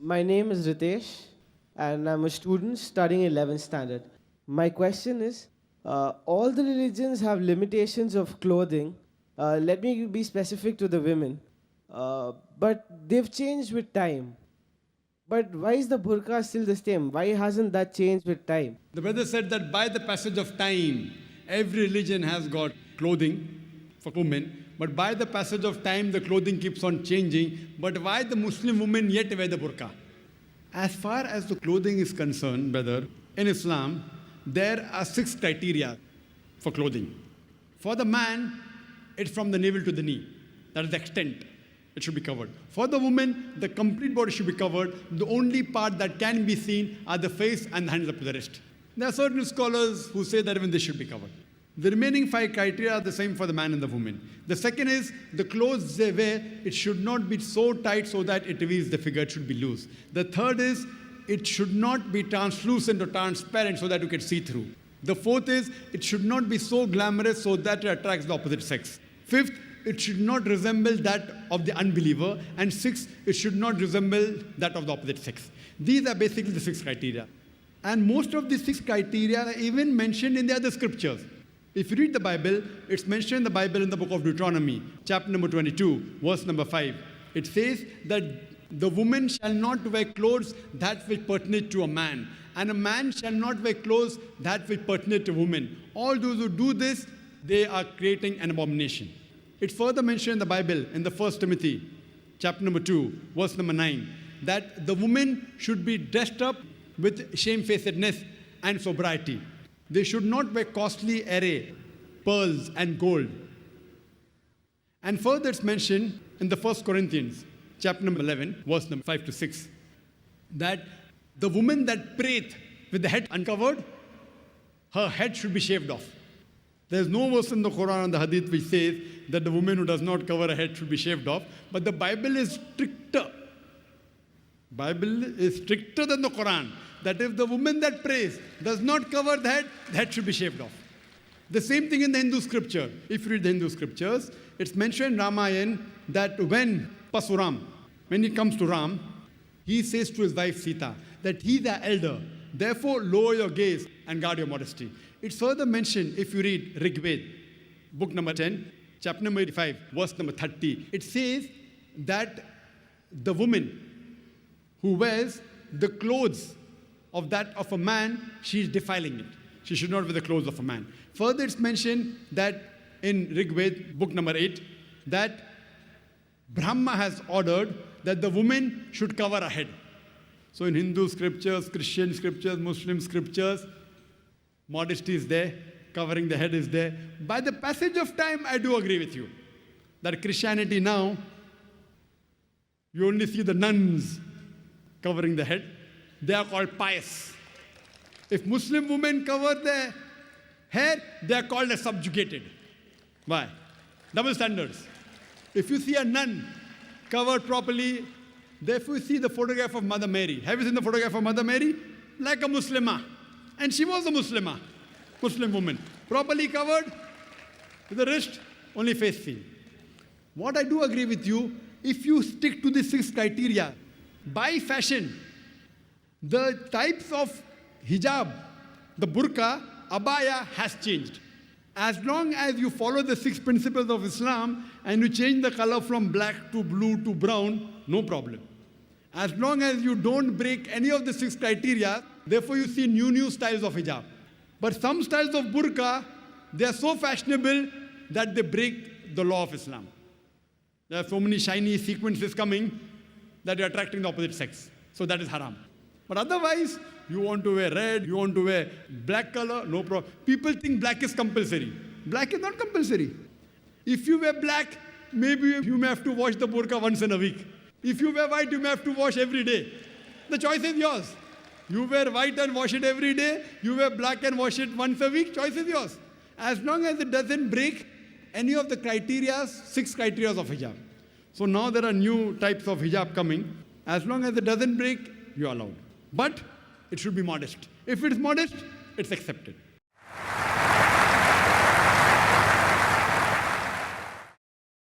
My name is Ritesh, and I'm a student studying 11th standard. My question is, all the religions have limitations of clothing. Let me be specific to the women. But they've changed with time. But why is the burqa still the same? Why hasn't that changed with time? The brother said that by the passage of time, every religion has got clothing for women, but by the passage of time, the clothing keeps on changing. But why the Muslim women yet wear the burqa? As far as the clothing is concerned, brother, in Islam, there are 6 criteria for clothing. For the man, it's from the navel to the knee. That is the extent. It should be covered. For the woman, the complete body should be covered. The only part that can be seen are the face and the hands up to the wrist. There are certain scholars who say that even this should be covered. The remaining 5 criteria are the same for the man and the woman. The second is the clothes they wear, it should not be so tight so that it reveals the figure, it should be loose. The third is it should not be translucent or transparent so that you can see through. The fourth is it should not be so glamorous so that it attracts the opposite sex. Fifth, it should not resemble that of the unbeliever. And sixth, it should not resemble that of the opposite sex. These are basically the 6 criteria. And most of these 6 criteria are even mentioned in the other scriptures. If you read the Bible, it's mentioned in the Bible in the book of Deuteronomy, chapter number 22, verse number 5. It says that the woman shall not wear clothes that will pertain to a man, and a man shall not wear clothes that will pertain to a woman. All those who do this, they are creating an abomination. It's further mentioned in the Bible in the 1 Timothy, chapter number 2, verse number 9, that the woman should be dressed up with shamefacedness and sobriety. They should not wear costly array, pearls and gold. And further it's mentioned in the 1 Corinthians, chapter number 11, verse number 5 to 6, that the woman that prayeth with the head uncovered, her head should be shaved off. There's no verse in the Quran and the Hadith which says that the woman who does not cover her head should be shaved off, but the Bible is stricter. Bible is stricter than the Quran. That if the woman that prays does not cover the head should be shaved off. The same thing in the Hindu scripture. If you read the Hindu scriptures, it's mentioned in Ramayana that when Pasuram, when he comes to Ram, he says to his wife Sita that he's the elder. Therefore, lower your gaze and guard your modesty. It's further mentioned if you read Rig Veda, book number 10, chapter number 85, verse number 30. It says that the woman who wears the clothes of that of a man, she is defiling it. She should not wear the clothes of a man. Further, it's mentioned that in Rig Veda, book number 8, that Brahma has ordered that the woman should cover her head. So in Hindu scriptures, Christian scriptures, Muslim scriptures, modesty is there, covering the head is there. By the passage of time, I do agree with you that Christianity now, you only see the nuns covering the head. They are called pious. If Muslim women cover their hair, they are called as subjugated. Why? Double standards. If you see a nun covered properly, therefore you see the photograph of Mother Mary. Have you seen the photograph of Mother Mary? Like a Muslimah. And she was a Muslimah, Muslim woman. Properly covered, with the wrist, only face seen. What I do agree with you, if you stick to the 6 criteria, by fashion, the types of hijab, the burqa, abaya has changed. As long as you follow the 6 principles of Islam and you change the color from black to blue to brown, no problem. As long as you don't break any of the 6 criteria, therefore you see new styles of hijab. But some styles of burqa, they are so fashionable that they break the law of Islam. There are so many shiny sequences coming that you're attracting the opposite sex. So that is haram. But otherwise, you want to wear red, you want to wear black color, no problem. People think black is compulsory. Black is not compulsory. If you wear black, maybe you may have to wash the burqa once in a week. If you wear white, you may have to wash every day. The choice is yours. You wear white and wash it every day. You wear black and wash it once a week. Choice is yours. As long as it doesn't break any of the criteria, 6 criteria of hijab. So now there are new types of hijab coming. As long as it doesn't break, you are allowed. But it should be modest. If it's modest, it's accepted.